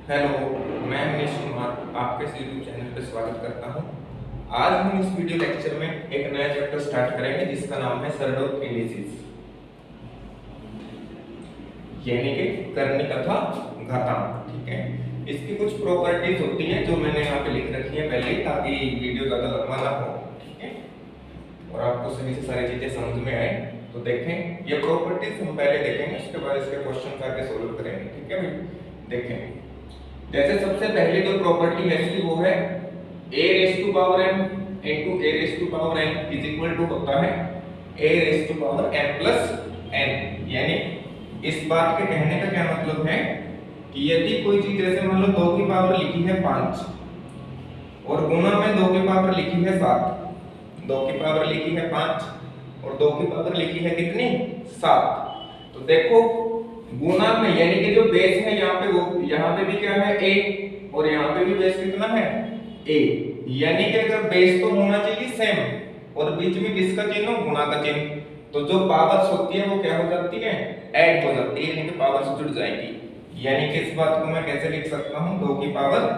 Hello, मैं मनीष कुमार आपके इस यूट्यूब चैनल पर स्वागत करता हूं। आज हम इस वीडियो लेक्चर में एक नया चैप्टर स्टार्ट करेंगे जिसका नाम है सरडोक इंडिसेस, यानी कि करनी तथा घातांक। ठीक है, इसकी कुछ प्रॉपर्टीज होती है जो मैंने यहाँ पे लिख रखी है पहले ही, ताकि वीडियो ज़्यादा लंबा ना हो। ठीक है, और आपको सही से सारी चीज़ें समझ में आए। तो देखें, ये प्रॉपर्टीज हम पहले देखेंगे, उसके बाद इसके क्वेश्चन आगे सोल्व करेंगे। ठीक है भाई, देखें। जैसे सबसे पहले जो प्रॉपर्टी है इसकी वो है a raise to power m into a raise to power n is equal to होता है a raise to power m plus n। यानी इस बात के कहने का क्या मतलब है कि यदि कोई चीज जैसे मान लो 2 की पावर लिखी है 5 और गुणा में 2 की पावर लिखी है 7, 2 की पावर लिखी है 5 और 2 की पावर लिखी है कितनी 7, तो देखो गुना में यानी कि जो बेस है यहाँ पे वो यहाँ पे भी क्या है a और यहाँ पे भी बेस कितना है a, यानी कि अगर बेस तो होना चाहिए सेम और बीच में किसका चिन्ह हो गुना का चिन्ह, तो जो पावर्स होती है वो क्या हो जाती है ऐड हो जाती है, यानी कि पावर्स जुड़ जाएगी। यानी कि इस बात को मैं कैसे लिख सकता हूँ 2 की पावर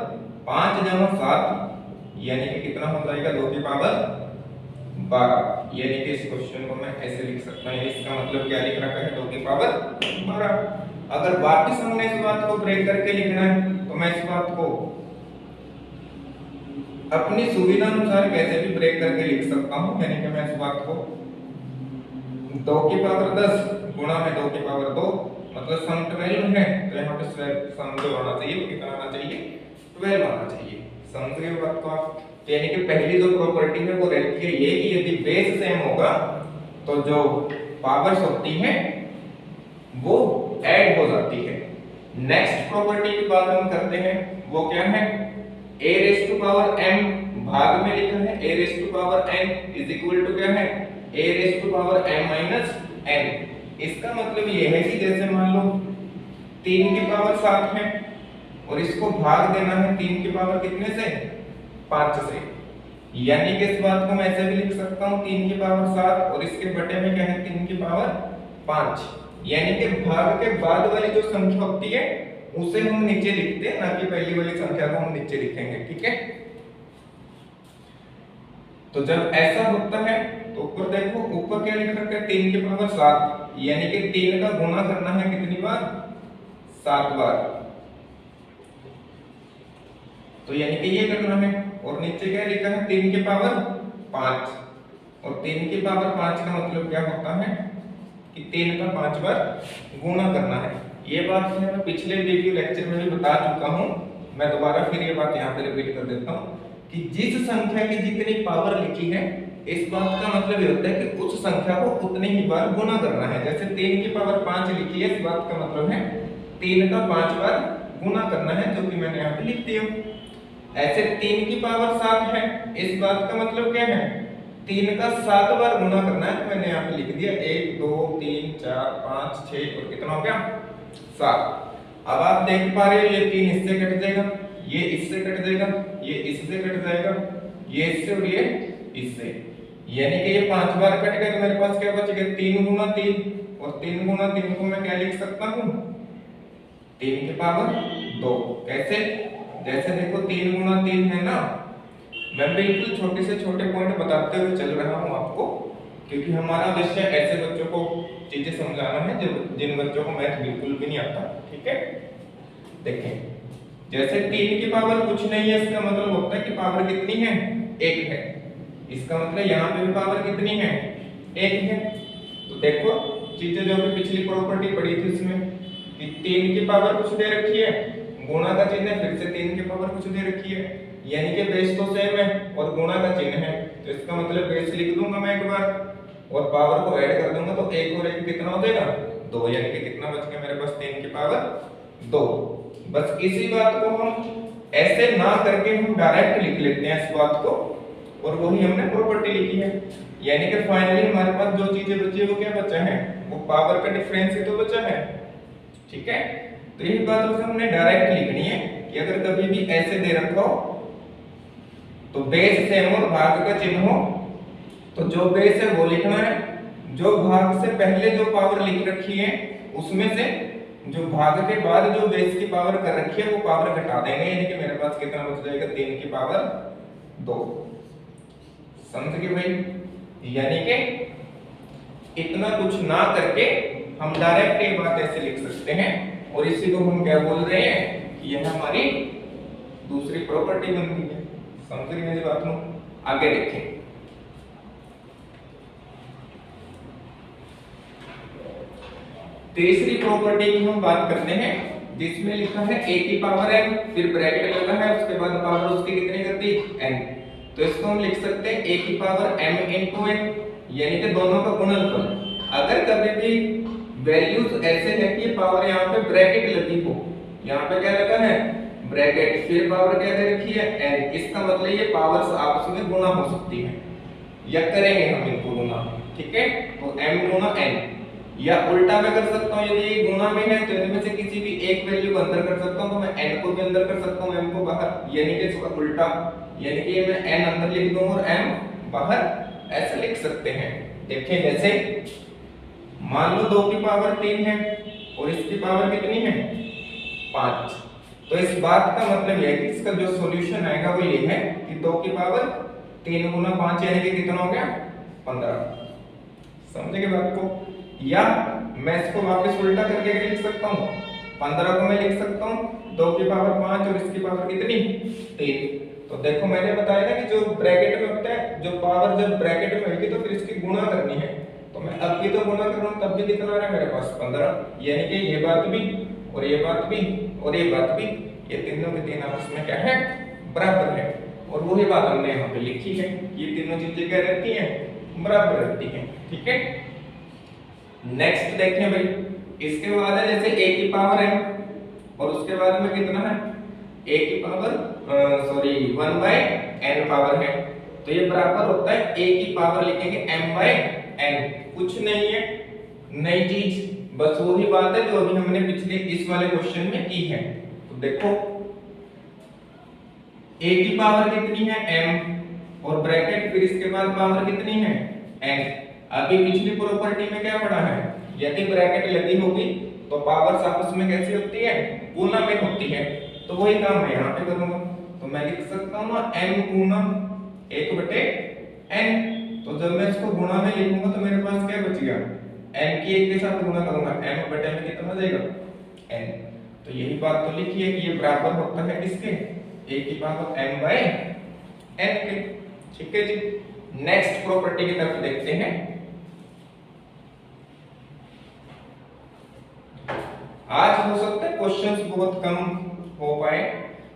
5 जमा 7 यानी कि कितना हो जाएगा 2 की पावर 12। यानी कि इस क्वेश्चन को मैं ऐसे लिख सकता हूँ, इसका मतलब क्या लिख रखा है 2 की पावर 12। अगर वापस हमने इस बात को ब्रेक करके लिखना है तो मैं इस बात को अपनी सुविधा अनुसार कैसे भी ब्रेक करके लिख सकता हूँ। यानी कि मैं इस बात को 2 की पावर 10 गुणा में 2 की पावर 2 मतलब सम 12 है, तो यहाँ पे सम जो आना चाहिए वो कितना आना चाहिए 12 आना चाहिए। समझ गए बात को आप? यानी कि पहली जो प्रॉपर्टी है वो रहती है ये कि यदि बेस सेम होगा तो जो पावर्स होती हैं वो ऐड हो जाती है। नेक्स्ट प्रॉपर्टी की बात हम करते हैं, वो क्या है a raise to power m भाग में लिखा है a raise to power n is equal to क्या है a raise to power m minus n। इसका मतलब ये है कि जैसे मान लो 3 की पावर 7 है और इसको भाग देना है 3 की पावर कितने से 5 से, यानी कि इस बात को मैं ऐसे भी लिख सकता हूँ 3 की पावर 7 और इसके बटे में क्या है 3 की पावर 5। यानी कि भाग के बाद वाली जो संख्या होती है उसे हम नीचे लिखते हैं, ना कि पहली वाली संख्या को हम नीचे लिखेंगे। ठीक है, तो जब ऐसा होता है तो ऊपर देखो, ऊपर क्या लिख रखा है 3 की पावर 7 यानी कि 3 का गुणा करना है कितनी बार 7 बार, तो यानी कि ये करना है। और नीचे क्या लिखा है 3 की पावर 5 और 3 की पावर 5 का मतलब क्या होता है कि 3 का 5 बार गुणा करना है। ये बात है मैं पिछले वीडियो लेक्चर में भी बता चुका हूँ, मैं दोबारा फिर ये बात यहाँ पे रिपीट कर देता हूँ कि जिस संख्या की जितनी पावर लिखी है इस बात का मतलब ये होता है कि उस संख्या को उतनी ही बार गुणा करना है। जैसे 3 की पावर 5 लिखी है, इस बात का मतलब है 3 का 5 बार गुणा करना है, जो कि मैंने यहाँ पे लिख दिया। ऐसे 3 की पावर 7 है, इस बात का मतलब क्या है 3 का 7 बार गुणा करना है, तो मैंने यहाँ पे लिख दिया 1 2 3 4 5 6 और कितना हो गया 7। अब आप देख पा रहे हो ये 3 इससे कट जाएगा, ये इससे कट जाएगा, ये इससे कट जाएगा, ये इससे और ये इससे, यानी कि ये 5 बार कट गए तो मेरे पास क्या बच गया 3 गुना 3 और 3 गुना 3 को मैं क्या लिख सकता हूँ 3 की पावर 2। कैसे? जैसे देखो 3 गुना 3 है ना, मैं बिल्कुल छोटे से छोटे पॉइंट बताते हुए चल रहा हूँ आपको, क्योंकि हमारा विषय ऐसे बच्चों को चीजें समझाना है जब जिन बच्चों को मैथ बिल्कुल भी नहीं आता। ठीक है, देखें जैसे 3 की पावर कुछ नहीं है, इसका मतलब होता है कि पावर कितनी है 1 है, इसका मतलब यहाँ पे भी पावर कितनी है 1 है। तो देखो चीजें जो भी पिछली प्रॉपर्टी पढ़ी थी उसमें कि 3 की पावर कुछ दे रखी है, गुणा का चिन्ह है, फिर से 3 की पावर कुछ दे रखी है, यानी कि बेस तो सेम है और गुणा का चिन्ह है, तो इसका मतलब बेस लिख दूंगा मैं एक बार और पावर को ऐड कर दूंगा, तो 1 और 1 कितना हो जाएगा 2, यानी कि कितना बच गया मेरे पास 3 की पावर 2। बस इसी बात को हम ऐसे ना करके हम डायरेक्ट लिख लेते हैं इस बात को, और वही हमने प्रॉपर्टी लिखी है। यानी कि फाइनली हमारे पास जो चीजें बची है वो क्या बचा है, वो पावर का डिफरेंस ही तो बचा है। ठीक है, तो यही बात उसे हमने डायरेक्ट लिखनी है कि अगर कभी भी ऐसे दे रखा हो तो बेस सेम और भाग का चिन्ह हो तो जो बेस है वो लिखना है, जो भाग से पहले जो पावर लिख रखी है उसमें से जो भाग के बाद जो बेस की पावर कर रखी है वो पावर घटा देंगे, यानी कि मेरे पास कितना बच जाएगा 3 की पावर 2। समझ गए भाई? यानी कि इतना कुछ ना करके हम डायरेक्ट ये बात ऐसे लिख सकते हैं, और इसी को हम क्या बोल रहे हैं कि यह हमारी दूसरी प्रॉपर्टी बन गई है। समझ गए मेरी बात को? आगे देखें। तीसरी प्रॉपर्टी की हम बात करते हैं, जिसमें लिखा है a की पावर n, फिर ब्रैकेट लगा है, उसके बाद पावर उसकी कितनी कर दी n। तो इसको हम लिख सकते हैं a की पावर m into n, यानी कि दोनों का गुणनफल। अगर कभी भी वैल्यूज ऐसे है कि पावर यहाँ पे ब्रैकेट लगी हो, यहाँ पे क्या लगा है ब्रैकेट, फिर पावर क्या दे रखी है n, इसका मतलब ये पावर्स आपस में गुणा हो सकती है, या करेंगे हम इनको गुणा। ठीक है, तो m गुणा n, या उल्टा मैं कर सकता हूँ, यदि ये गुणा में है तो इनमें से किसी भी एक वैल्यू को अंदर कर सकता हूँ, तो मैं n को भी अंदर कर सकता हूँ, m को बाहर, यानी कि इसका उल्टा, यानी कि मैं n अंदर लिख दूं और m बाहर, ऐसे लिख सकते हैं। देखें, जैसे मान लो 2 की पावर 3 है और इसकी पावर कितनी है 5, तो इस बात का मतलब यह है कि इसका जो सॉल्यूशन आएगा वो ये है कि 2 की पावर 3 गुना 5 यानी कि कितना हो गया 15। समझे बात को? या मैं इसको वापस उल्टा करके लिख सकता हूँ, 15 को मैं लिख सकता हूँ 2 की पावर 5 और इसकी पावर कितनी 3। तो देखो मैंने बताया ना कि जो ब्रैकेट में होता है, जो पावर जब ब्रैकेट में होगी तो फिर इसकी गुणा करनी है, तो मैं अब भी तो गुणा कर रहा हूँ, तब भी कितना आ रहा है मेरे पास 15, यानी कि ये बात भी और ये बात भी और ये बात भी, ये तीनों के तीन आपस में क्या है बराबर है। और वही बात हमने यहाँ पे लिखी है, ये तीनों चीजें क्या रहती हैं बराबर रहती हैं। ठीक है, नेक्स्ट देखें भाई, इसके बाद है जैसे a की पावर है और उसके बाद में कितना है a की पावर 1 बाय n पावर है, तो ये बराबर होता है a की पावर लिखेंगे m बाय n। कुछ नहीं है नई चीज, बस वही बात है जो अभी हमने पिछले इस वाले क्वेश्चन में की है। तो देखो a की पावर कितनी है m और ब्रैकेट, फिर इसके बाद पावर कितनी है n। अभी पिछली प्रॉपर्टी में क्या पढ़ा है, यदि ब्रैकेट लगी होगी तो पावर्स आपस में कैसी होती है गुणा में होती है, तो वही काम मैं यहाँ पे करूंगा। तो मैं लिख सकता हूँ ना m गुना 1/n, तो जब मैं इसको गुणा में लिखूंगा तो मेरे पास क्या बचेगा, n की 1 के साथ गुणा करूंगा, m/n में कितना हो जाएगा n। तो यही बात तो लिखी है कि ये बराबर होता है किसके, a की पावर m/n के। ठीक है जी, नेक्स्ट प्रॉपर्टी की तरफ देखते हैं। आज हो सकता है क्वेश्चंस बहुत कम हो पाए,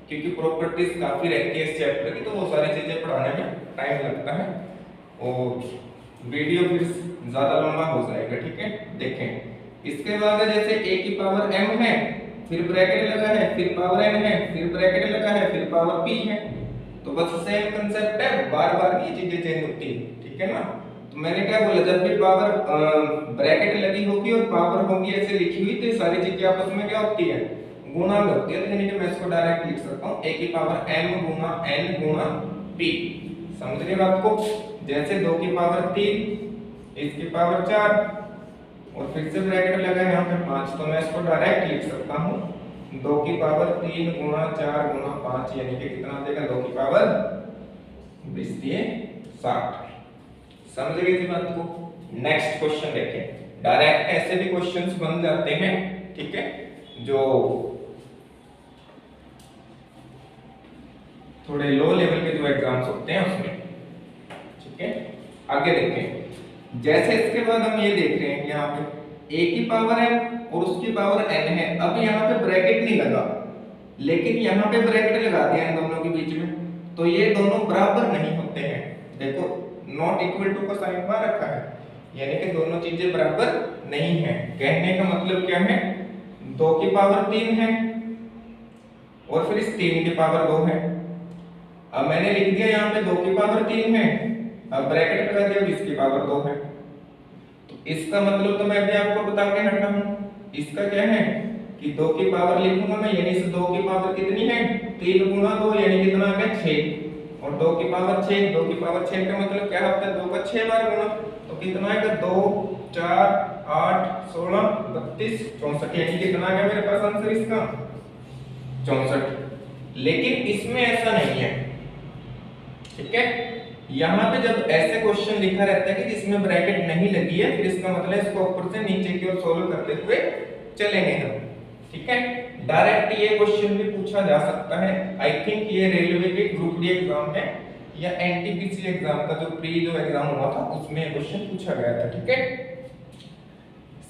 क्योंकि प्रॉपर्टीज काफी रहती है इस चैप्टर की, तो वो सारी चीजें पढ़ाने में टाइम लगता है और वीडियो फिर ज्यादा लंबा हो जाएगा। ठीक है, देखें इसके बाद जैसे a की पावर m है, फिर ब्रैकेट लगा है, फिर पावर n है, फिर ब्रैकेट लगा है, फिर पावर p है, तो बस सेम कंसेप्ट है, बार बार ये चीजें चेंज होती है। ठीक है ना, तो मैंने क्या बोला, जब भी पावर ब्रैकेट लगी होगी और पावर होगी ऐसे लिखी हुई, तो ये सारी चीजें आपस में क्या होती है गुणा में होती है, यानी कि मैं इसको डायरेक्ट लिख सकता हूँ a की पावर m गुना n गुना p। समझ रहे बात को? जैसे 2 की पावर 3, इसकी पावर 4 और फिर से ब्रैकेट लगा है यहाँ पे 5, तो मैं इसको डायरेक्ट लिख सकता हूँ 2 की पावर 3 गुना 4 गुना 5, यानी कि कितना आ जाएगा 2 की पावर 60। समझ गए इस बात को? नेक्स्ट क्वेश्चन देखें, डायरेक्ट ऐसे भी क्वेश्चंस बन जाते हैं। ठीक है, जो थोड़े लो लेवल के जो एग्जाम्स होते हैं उसमें। ठीक है, आगे देखें, जैसे इसके बाद हम ये देख रहे हैं यहाँ पे a की पावर m और उसकी पावर n है। अब यहाँ पे ब्रैकेट नहीं लगा, लेकिन यहाँ पे ब्रैकेट लगा दिया इन दोनों के बीच में, तो ये दोनों बराबर नहीं होते हैं। देखो नॉट इक्वल टू का साइन वहां रखा है, यानी कि दोनों चीजें बराबर नहीं है। कहने का मतलब क्या है, 2 की पावर 3 है और फिर इस 3 की पावर 2 है। अब मैंने लिख दिया यहाँ पे 2 की पावर 3 है, अब ब्रैकेट लगा दिया, इसकी पावर 2 है, तो इसका मतलब तो मैं अभी आपको बता के हटा हूं। इसका क्या है कि 2 की पावर लिखूंगा मैं, यानी से 2 की पावर कितनी है 3 गुना 2, यानी कितना आ गया 6, और 2 की पावर 6, 2 की पावर 6 का मतलब क्या होता है 2 का 6 बार गुना, तो कितना आएगा 2 4 8 16 32 64, यानी कितना आ गया मेरे पास आंसर इसका 64। लेकिन इसमें ऐसा नहीं है, ठीक है। यहाँ पे जब ऐसे क्वेश्चन लिखा रहता है कि जिसमें ब्रैकेट नहीं लगी है, फिर इसका मतलब इसको ऊपर से नीचे की ओर सोल्व करते हुए चलेंगे हम, ठीक है। डायरेक्ट ये क्वेश्चन भी पूछा जा सकता है। आई थिंक ये रेलवे के ग्रुप डी एग्जाम में या एनटीपीसी एग्जाम का जो एग्जाम हुआ था उसमें क्वेश्चन पूछा गया था, ठीक है।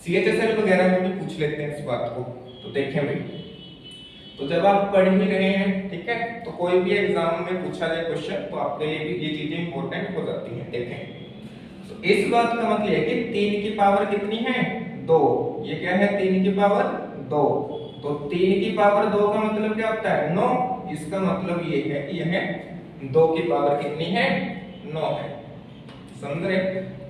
सीएचएसएल वगैरह में भी पूछ लेते हैं इस बात को, तो देखें भाई। तो जब आप पढ़ ही रहे हैं, ठीक है, तो कोई भी एग्जाम में पूछा जाए क्वेश्चन तो आपके लिए भी ये चीजें इंपॉर्टेंट हो जाती हैं। देखें तो इस बात का मतलब है कि 3 की पावर कितनी है 2, ये क्या है 3 की पावर 2, तो 3 की पावर 2 का मतलब क्या होता है 9, इसका मतलब ये है कि यह 2 की पावर कितनी है 9 है, समझ रहे।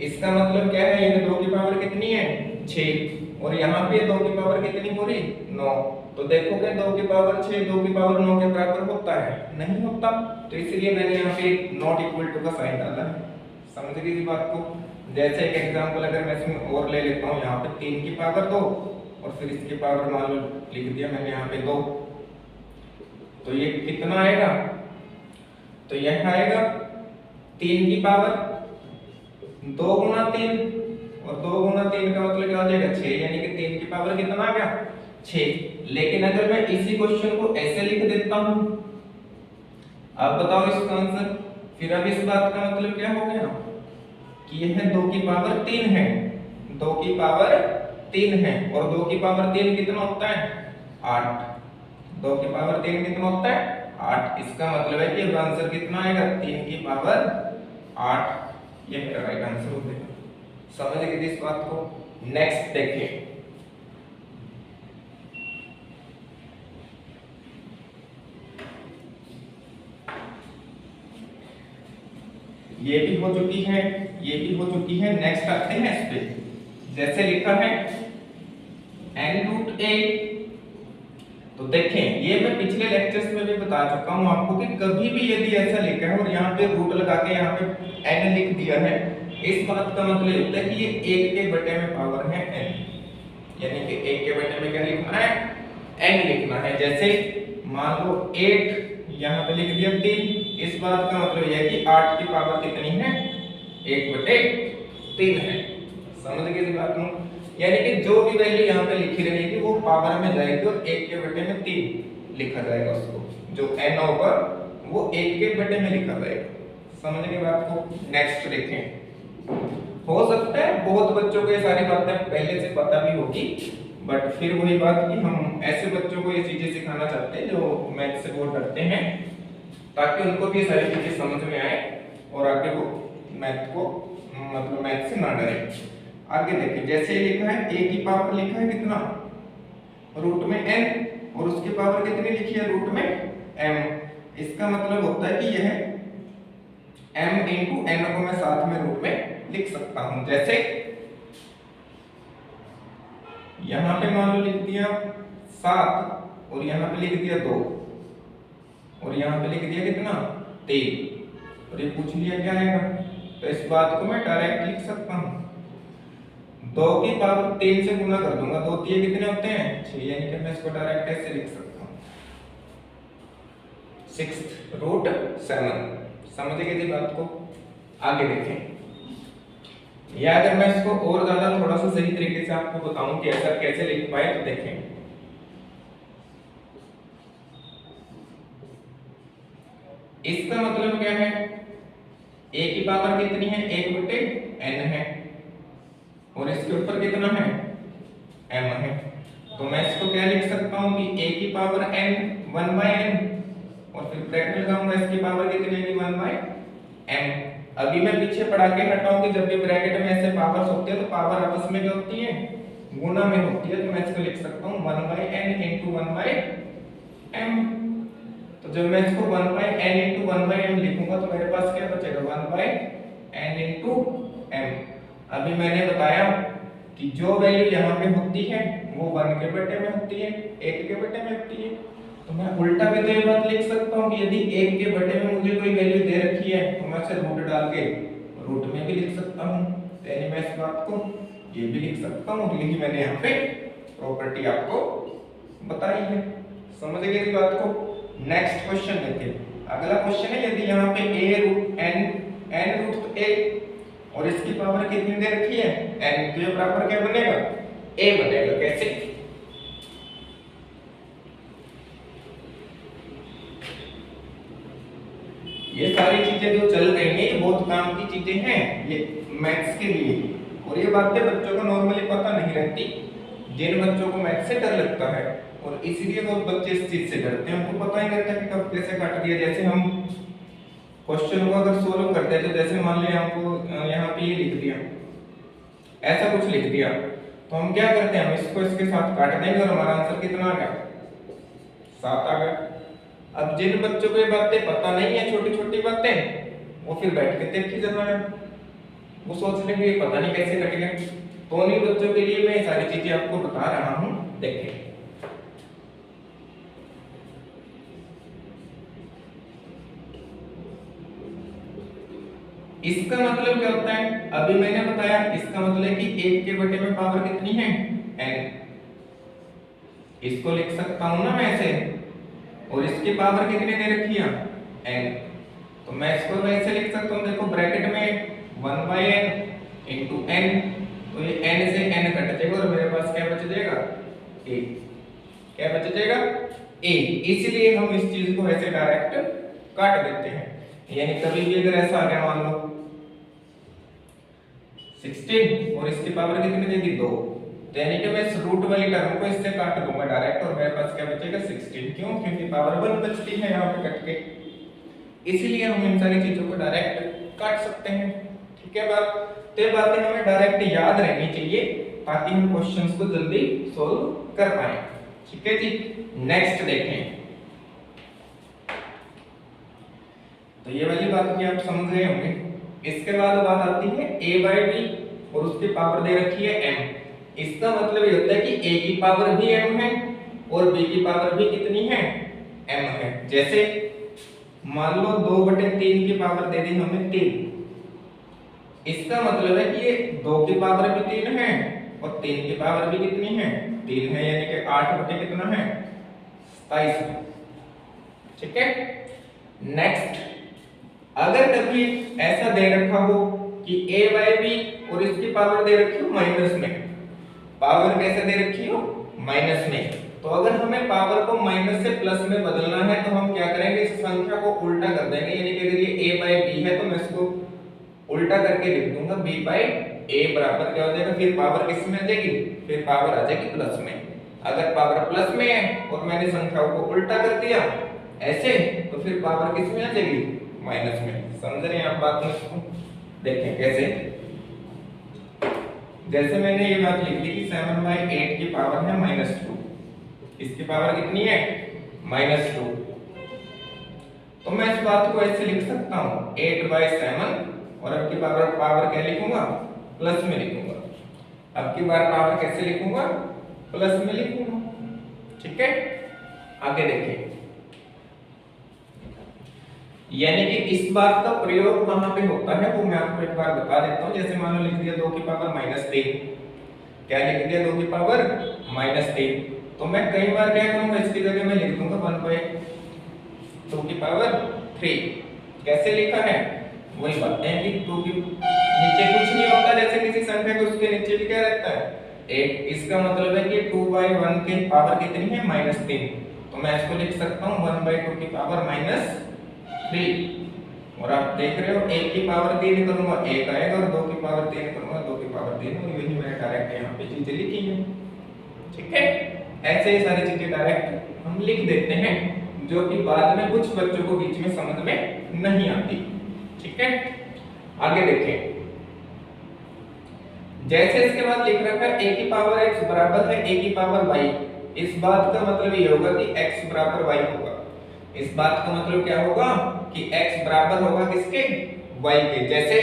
इसका मतलब क्या है यह 2 की पावर कितनी है 6, और यहाँ पे 2 की पावर कितनी हो रही 9, तो देखो क्या 2 की पावर 6 2 की पावर 9 के बराबर होता है, नहीं होता, तो इसलिए मैंने यहाँ पे नॉट इक्वल टू का साइन डाला है, समझ गए इस बात को। जैसे एक एग्जांपल अगर मैं इसमें और ले लेता हूँ, यहाँ पे 3 की पावर 2 और फिर इसकी पावर मान लो लिख दिया मैंने यहाँ पे 2, तो ये कितना आएगा, तो यह आएगा 3 की पावर 2 गुना 3, और 2 गुना 3 का मतलब क्या हो जाएगा 6, यानी कि 3 की पावर कितना आ गया 6। लेकिन अगर मैं इसी क्वेश्चन को ऐसे लिख देता हूं, अब बताओ इसका आंसर, फिर अब इस बात का मतलब क्या हो गया कि यह 2 की पावर 3 है, 2 की पावर 3 है, और 2 की पावर 3 कितना होता है 8, 2 की पावर 3 कितना होता है 8, इसका मतलब है कि अब आंसर कितना आएगा 3 की पावर 8, ये मेरा राइट आंसर हो जाएगा। समझ गए इस बात को। नेक्स्ट देखिए, ये भी हो चुकी है, ये भी हो चुकी है। नेक्स्ट आते हैं इस पे, जैसे लिखा है n√a, तो देखें ये मैं पिछले लेक्चर्स में भी बता चुका हूं आपको कि कभी भी यदि ऐसा लिखा है और यहाँ पे रूट लगा के यहाँ पे n लिख दिया है, इस बात का मतलब होता है कि ये 1 के बटे में पावर है n, यानी कि 1 के बटे में क्या लिखना है n लिखना है। जैसे मान लो 8 यहाँ पे लिख दिया 3, इस बात का मतलब यह है कि 8 की पावर कितनी है 1/3 है, समझ गए इस बात को। यानी कि जो भी वैल्यू यहाँ पे लिखी रहेगी वो पावर में जाएगी और 1 के बटे में 3 लिखा जाएगा उसको, जो n होगा वो 1 के बटे में लिखा जाएगा, समझ गए बात को। नेक्स्ट देखें, हो सकता है बहुत बच्चों को ये सारी बातें पहले से पता भी होगी, बट फिर वही बात कि हम ऐसे बच्चों को ये चीजें सिखाना चाहते हैं जो मैथ से बहुत डरते हैं, ताकि उनको भी सारी चीजें समझ में आए और आगे वो मैथ को मतलब मैथ से ना डरे। आगे देखिए, जैसे लिखा है a की पावर लिखा है कितना रूट में n, और उसकी पावर कितनी लिखी है रूट में m, इसका मतलब होता है कि यह m इंटू n को मैं साथ में रूट में लिख सकता हूं। जैसे यहाँ पे मान लो लिख दिया 7 और यहाँ पे लिख दिया 2 और यहाँ पे लिख दिया कितना 3, और ये पूछ लिया क्या आएगा, तो इस बात को मैं डायरेक्ट लिख सकता हूँ, 2 की पावर 3 से गुना कर दूंगा, 2 3 कितने होते हैं 6, यानी कि मैं इसको डायरेक्ट ऐसे लिख सकता हूँ 6√7, समझ गए इस बात को। आगे देखें, या अगर मैं इसको और ज्यादा थोड़ा सा सही तरीके से आपको बताऊं कि ऐसा कैसे लिख पाए, तो देखें इसका मतलब क्या है a की पावर कितनी है 1/n है, और इसके ऊपर कितना है m है, तो मैं इसको क्या लिख सकता हूं कि a की पावर n 1/n, और फिर ब्रैकेट लगाऊंगा इसकी पावर कितनी है 1/m। अभी मैं पीछे पढ़ा के हटाऊं कि जब भी ब्रैकेट में ऐसे पावर्स होते हैं तो पावर आपस में क्या होती है गुना में होती है, तो मैं इसको लिख सकता हूं 1/n into 1/m। तो जब मैं इसको 1/n into 1/m लिखूंगा तो मेरे पास क्या बचेगा 1/n into m। अभी मैंने बताया कि जो वैल्यू यहाँ पे होती है वो 1 के बटे में होती है, 1 के बटे में होती है, तो मैं उल्टा भी तो ये बात लिख सकता हूँ कि यदि 1 के बटे में मुझे कोई वैल्यू दे रखी है तो मैं उसे रूट डाल के रूट में भी लिख सकता हूँ, यानी मैं इस बात को ये भी लिख सकता हूँ, यही मैंने यहाँ पे प्रॉपर्टी आपको बताई है। समझ गए इस बात को। नेक्स्ट क्वेश्चन देखिए, अगला क्वेश्चन है यदि यहाँ पे a root n root a और इसकी पावर कितनी दे रखी है n, तो ये बराबर क्या बनेगा a बनेगा। कैसे? ये सारी चीजें जो चल रही हैं ये बहुत काम की चीजें हैं ये मैथ्स के लिए, और ये बातें बच्चों को नॉर्मली पता नहीं रहती। जिन बच्चों को मैथ्स से डर लगता है और इसीलिए बहुत बच्चे इस चीज से डरते हैं, उनको पता ही रहता है कि कब कैसे काट दिया। जैसे हम क्वेश्चन को अगर सोल्व करते हैं तो जैसे मान लिया हमको यहाँ पे ये लिख दिया, ऐसा कुछ लिख दिया, तो हम क्या करते हैं, हम इसको इसके साथ काट देंगे और हमारा आंसर कितना आ गया 7 आ गया। अब जिन बच्चों को ये बातें पता नहीं है, छोटी छोटी बातें, वो फिर बैठ के देखी जाना है, वो सोच लेंगे पता नहीं कैसे कट गया। तो उन्हीं बच्चों के लिए मैं ये सारी चीजें आपको बता रहा हूं। देखें, इसका मतलब क्या होता है, अभी मैंने बताया, इसका मतलब है कि 1 के बटे में पावर कितनी है n, इसको लिख सकता हूं ना मैं ऐसे, और इसकी पावर कितनी दे रखी है n, तो मैं इसको वैसे लिख सकता हूं, देखो ब्रैकेट में 1/n इंटू n, तो ये n से n कट जाएगा और मेरे पास क्या बच जाएगा a, क्या बच जाएगा a। इसलिए हम इस चीज को ऐसे डायरेक्ट काट देते हैं। यानी कभी भी अगर ऐसा आ गया, मान लो 16 और इसकी पावर कितनी देगी 2, तो यानी कि मैं इस रूट वाली टर्म को इससे काट दूंगा डायरेक्ट और मेरे पास क्या बचेगा 16। क्यों? क्योंकि पावर 1 बचती है यहाँ पे कट के, इसीलिए हम इन सारी चीजों को डायरेक्ट काट सकते हैं। ठीक है बात? तो ये बातें हमें डायरेक्ट याद रहनी चाहिए ताकि हम क्वेश्चंस को जल्दी सॉल्व कर पाए। ठीक है जी। नेक्स्ट देखें, तो ये वाली बात भी आप समझ गए होंगे। इसके बाद बात आती है a/b और उसकी पावर दे रखी है m। इसका मतलब ये होता है कि a की पावर भी m है और b की पावर भी कितनी है m है। जैसे मान लो 2/3 की पावर दे दी हमें 3, इसका मतलब है कि ये 2 की पावर भी 3 है और 3 की पावर भी कितनी है 3 है, यानी कि 8 बटे कितना है 27। ठीक है। नेक्स्ट, अगर कभी ऐसा दे रखा हो कि a/b और इसकी पावर दे रखी हो माइनस में, पावर कैसे दे रखी हो माइनस में, तो अगर हमें पावर को माइनस से प्लस में बदलना है तो हम क्या करेंगे, इस संख्या को उल्टा कर देंगे। यानी कि अगर ये a/b है तो मैं इसको उल्टा करके लिख दूंगा b/a बराबर क्या हो जाएगा, फिर पावर किस में आ जाएगी, फिर पावर आ जाएगी प्लस में। अगर पावर प्लस में है और मैंने संख्याओं को उल्टा कर दिया ऐसे, तो फिर पावर किस में आ जाएगी माइनस में। समझ रहे हैं आप बात में इसको? देखें कैसे, जैसे मैंने ये बात लिख दी कि 7/8 की पावर है -2, इसकी पावर कितनी है -2, तो मैं इस बात को ऐसे लिख सकता हूं 8/7 और अब की पावर क्या लिखूंगा प्लस में लिखूंगा। अब की बार पावर कैसे लिखूंगा प्लस में लिखूंगा। ठीक है। आगे देखिए, यानी कि इस बात का प्रयोग कहां पे होता है वो मैं आपको एक बार बता देता हूं। जैसे मान लो लिख दिया 2 की पावर -3, क्या लिख दिया 2 की पावर -3, तो मैं कई बार क्या करूंगा, इसकी जगह मैं लिख दूंगा 1/2 की पावर 3। कैसे लिखा है वही बातें हैं कि 2 की नीचे कुछ नहीं होता, जैसे किसी संख्या के उसके नीचे भी क्या रहता है 8। इसका मतलब है कि 2/1 की पावर कितनी है -3, तो मैं इसको लिख सकता हूं 1/2 की पावर -3। और आप देख रहे हो 1 की पावर 3 करूंगा 1 आएगा और 2 की पावर 3 करूंगा 2 की पावर 3, और यही मैंने डायरेक्ट यहाँ पे चीजें लिखी है। ठीक है। ऐसे ही सारी चीजें डायरेक्ट हम लिख देते हैं जो कि बाद में कुछ बच्चों को बीच में समझ में नहीं आती। ठीक है। आगे देखें, जैसे इसके बाद लिख रखा है a की पावर x बराबर है a की पावर y। इस बात का मतलब ये होगा कि x बराबर y होगा। इस बात का मतलब क्या होगा कि x बराबर होगा किसके y के। जैसे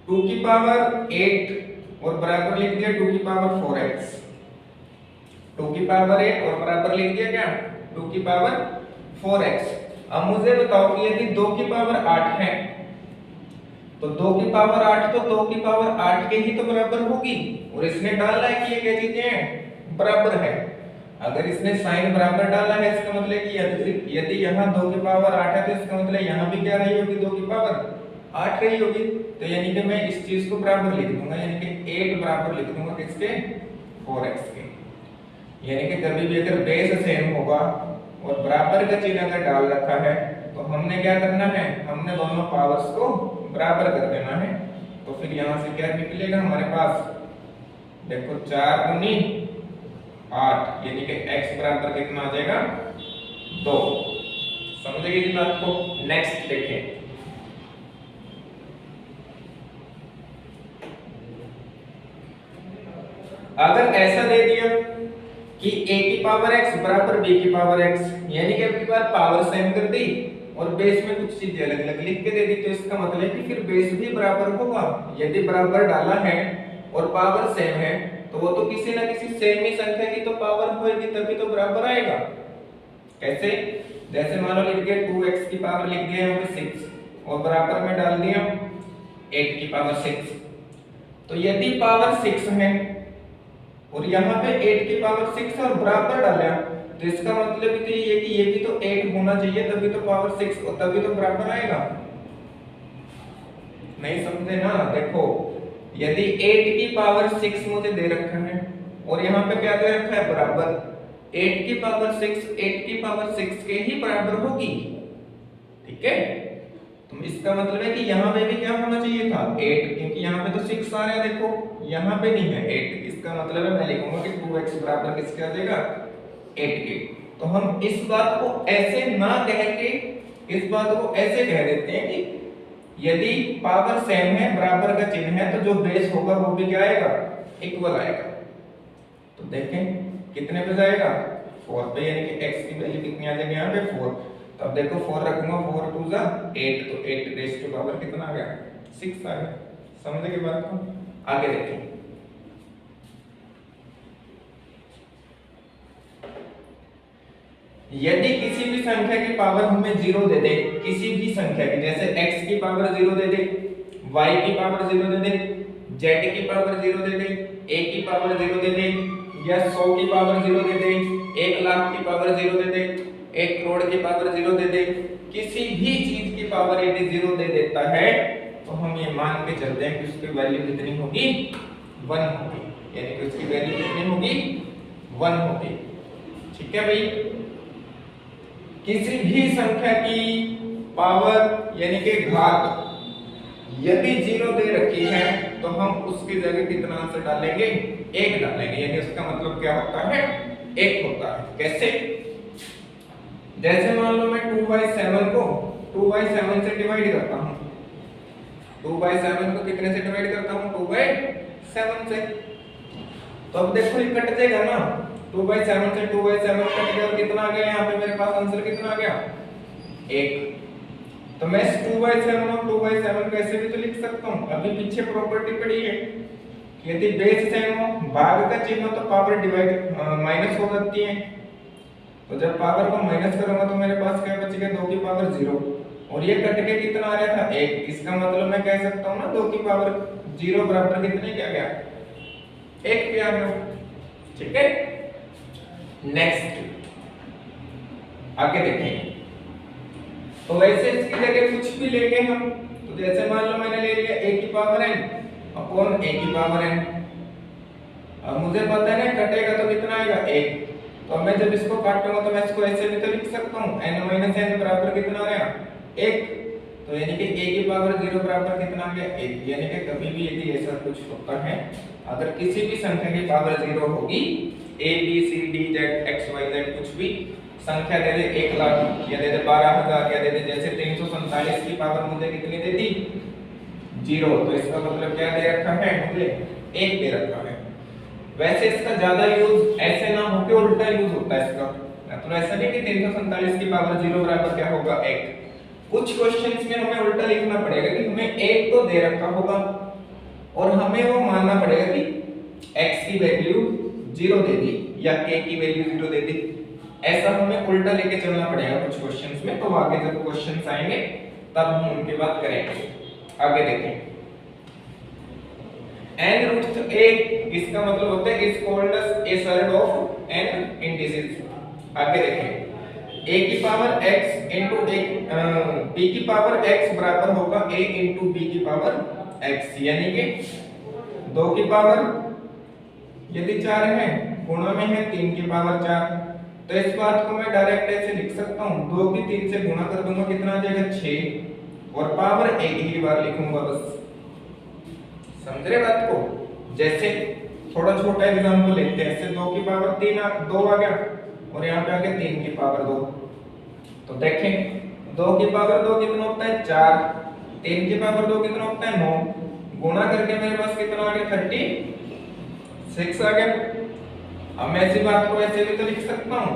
2 की पावर 8 और बराबर लिख दिया 2 की पावर 4x, 2 की पावर 8 और बराबर लिख दिया क्या 2 की पावर 4x। अब मुझे बताओ कि यदि 2 की पावर 8 है तो 2 की पावर 8 तो 2 की पावर 8 के ही तो बराबर होगी, और इसने डाला है कि ये क्या चीजें हैं, बराबर है। अगर इसने साइन बराबर डाला है इसका मतलब कि यदि यहाँ 2 की पावर 8 है तो इसका मतलब यहाँ भी क्या रही होगी, 2 की पावर 8 रही होगी। तो यानी कि मैं इस चीज को बराबर लिख दूंगा, यानी कि 8 बराबर लिख दूंगा किसके, 4x के। यानी कि कभी भी अगर बेस सेम होगा और बराबर का चिन्ह अगर डाल रखा है तो हमने क्या करना है, हमने दोनों पावर्स को बराबर कर देना है। तो फिर यहाँ से क्या निकलेगा हमारे पास, देखो 4 दूनी 8, यानी कि x बराबर कितना आ जाएगा, 2। समझेंगे इस बात को। नेक्स्ट देखें, अगर ऐसा दे दिया कि a की पावर x बराबर b की पावर x, यानी कि अब बार पावर सेम कर दी और बेस में कुछ चीजें अलग अलग लिख के दे दी, तो इसका मतलब है कि फिर बेस भी बराबर होगा। यदि बराबर डाला है और पावर सेम है तो वो तो किसी ना किसी सेम ही संख्या की तो पावर होगी, तभी तो बराबर आएगा। कैसे, जैसे मान लो लिख दिया 2x की पावर लिख दिया यहाँ पे 6 और बराबर में डाल दिया 8 की पावर 6। तो यदि पावर 6 है और यहाँ पे 8 की पावर 6 और बराबर डाला तो इसका मतलब तो ये कि ये भी तो 8 होना चाहिए, तभी तो पावर 6 और तभी तो बराबर आएगा। नहीं समझे ना, देखो यदि 8 की पावर 6 मुझे दे रखा है और यहाँ पे क्या दे रखा है, बराबर 8 की पावर 6 8 की पावर 6 के ही बराबर होगी, ठीक है। तो इसका मतलब है कि यहाँ पे भी क्या होना चाहिए था, 8, क्योंकि यहाँ पे तो 6 आ रहा है, देखो यहाँ पे नहीं है 8। इसका मतलब है मैं लिखूंगा कि 2x बराबर किसके आ जाएगा, 8 के। तो हम इस बात को ऐसे ना कह के इस बात को ऐसे कह देते हैं कि यदि पावर सेम है, बराबर का चिन्ह है, तो जो बेस होगा वो भी क्या आएगा, इक्वल आएगा। तो देखें कितने पे जाएगा, 4 पे, यानी कि x की वैल्यू कितनी आ जाएगी यहाँ पे 4। तो अब देखो 4 रखूंगा, 4 2 जा 8, तो 8 रेज़ टू पावर कितना आ गया, 6 आ गया। समझे की बात को। आगे देखें, यदि किसी भी संख्या की पावर हमें 0 दे दे, किसी भी संख्या की, जैसे x की पावर 0 दे दे, y की पावर 0 दे दे, z की पावर 0 दे दे, a की पावर 0 दे दे, या 100 की पावर 0 दे दे, 1 लाख की पावर 0 दे दे, 1 करोड़ की पावर 0 दे दे, किसी भी चीज की पावर यदि 0 दे देता है तो हम ये मान के चलते हैं कि उसकी वैल्यू कितनी होगी, 1 होगी, यानी कि उसकी वैल्यू कितनी होगी, 1 होगी। ठीक है भाई। किसी भी संख्या की पावर यानी कि घात यदि 0 दे रखी है तो हम उसकी जगह कितना आंसर डालेंगे, 1 डालेंगे, यानी उसका मतलब क्या होता है, 1 होता है। कैसे, जैसे मान लो मैं 2/7 को 2/7 से डिवाइड करता हूं, 2/7 को कितने से डिवाइड करता हूं, 2/7 से। तो अब देखो ये कट जाएगा ना, 2/7 से 2/7 कट गया, कितना आ गया यहाँ पे मेरे पास आंसर कितना आ गया, 1। तो मैं 2/7 और 2/7 कैसे भी तो लिख सकता हूँ। अभी पीछे प्रॉपर्टी पड़ी है, यदि बेस सेम हो, भाग का चिन्ह तो पावर डिवाइड माइनस हो जाती है, तो जब पावर को माइनस करूंगा तो मेरे पास क्या बचेगा, 2 की पावर 0, और ये कट के कितना आ रहा था, 1। इसका मतलब मैं कह सकता हूँ ना 2 की पावर 0 बराबर कितने क्या गया, 1 पे आ गया। ठीक है। नेक्स्ट आगे देखें, तो वैसे इसकी जगह कुछ भी लेंगे हम, तो जैसे मान लो मैंने ले लिया a की पावर n अपॉन a की पावर n। अब मुझे पता है ना कटेगा तो कितना आएगा, 1। तो मैं जब इसको काटूंगा तो मैं इसको ऐसे भी तो लिख सकता हूँ, n माइनस n बराबर कितना आ गया, 1। तो यानी कि a की पावर 0 बराबर कितना आ गया, 1। यानी कि कभी भी यदि ऐसा कुछ होता है, अगर किसी भी संख्या की पावर 0 होगी, a b c d z x y z कुछ भी संख्या दे दे, 1 लाख या दे दे 12,000 या दे दे, जैसे 347 की पावर मुझे कितनी दे दी, 0। तो इसका मतलब क्या दे रखा है, मुझे 1 दे रखा है। वैसे इसका ज्यादा यूज ऐसे ना होके उल्टा यूज होता है इसका, तो ऐसा नहीं कि 347 की पावर 0 बराबर क्या होगा, 1। कुछ क्वेश्चंस में हमें उल्टा लिखना पड़ेगा कि हमें 1 तो दे रखा होगा और हमें वो मानना पड़ेगा कि x की वैल्यू 0 दे दी या k की वैल्यू 0 दे दी, ऐसा हमें उल्टा लेके चलना पड़ेगा कुछ क्वेश्चंस में। तो आगे जब क्वेश्चंस आएंगे तब हम उनकी बात करेंगे। आगे देखें, n रूट a इसका मतलब होता है is called as a solid of n indices. आगे देखें, a की पावर x इनटू b की पावर x बराबर होगा a इनटू b की पावर x, यानी कि 2 की पावर यदि 4 है गुणा में है 3 की पावर 4, तो इस बात को मैं डायरेक्ट ऐसे लिख सकता हूँ, 2 की 3 से गुणा कर दूंगा, कितना आ जाएगा 6, और पावर एक ही बार लिखूंगा बस। समझ रहे बात को? जैसे थोड़ा छोटा एग्जांपल लेते हैं, ऐसे 2 की पावर 2 आ गया और यहाँ पे आ गया 3 की पावर 2, तो देखें 2 की पावर 2 कितना होता है 4, 3 की पावर 2 कितना होता है 9, गुणा करके मेरे पास कितना आ गया 36 आ गया। अब मैं ऐसी बात को ऐसे भी तो लिख सकता हूँ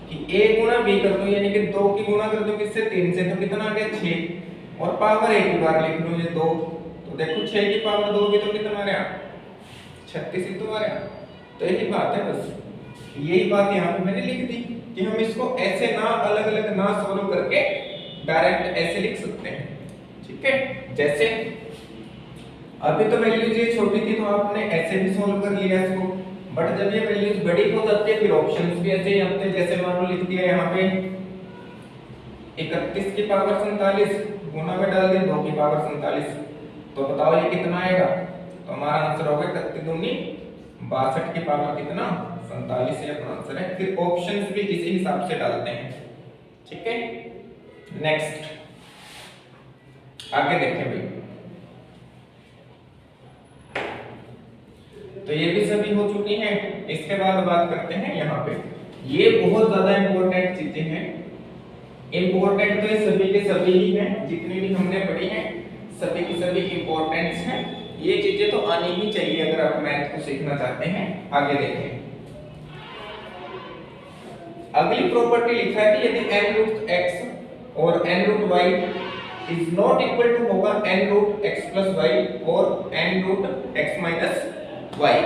कि a गुणा b कर दूं, यानी कि 2 की गुणा कर दूं किससे 3 से, तो कितना आ गया 6, और पावर एक ही बार लिख लूं ये 2, तो देखो 6 की पावर 2 भी तो कितना आ रहा 36 ही तो आ रहा। तो यही बात है, बस यही बात यहाँ पे मैंने लिख दी कि हम इसको ऐसे ना अलग अलग ना सॉल्व करके डायरेक्ट ऐसे लिख सकते हैं। ठीक है, जैसे अभी तो वैल्यूज ये छोटी थी तो आपने ऐसे भी सॉल्व कर लिया इसको, बट जब ये वैल्यूज बड़ी हो जाती है फिर ऑप्शंस भी ऐसे ही आते हैं। जैसे मान लो लिख दिया यहाँ पे 31 की पावर 47 गुणा में डाल दिया 2 की पावर 47, तो बताओ ये कितना आएगा, तो हमारा आंसर होगा 31 दूनी 62 की पावर कितना 47, ये अपना आंसर है। फिर ऑप्शंस भी इसी हिसाब से डालते हैं। ठीक है, नेक्स्ट आगे देखें भाई, तो ये भी सभी हो चुकी हैं। इसके बाद बात करते हैं यहाँ पे, ये बहुत ज्यादा इंपॉर्टेंट चीजें हैं, इंपॉर्टेंट तो ये सभी के सभी ही हैं, जितनी भी हमने पढ़ी हैं सभी की सभी इंपॉर्टेंट हैं, ये चीजें तो आनी ही चाहिए अगर आप मैथ को सीखना चाहते हैं। आगे देखें, अगली प्रॉपर्टी लिखा है कि यदि n रूट x और n root y is not equal to होगा n root x plus y और n root x minus y,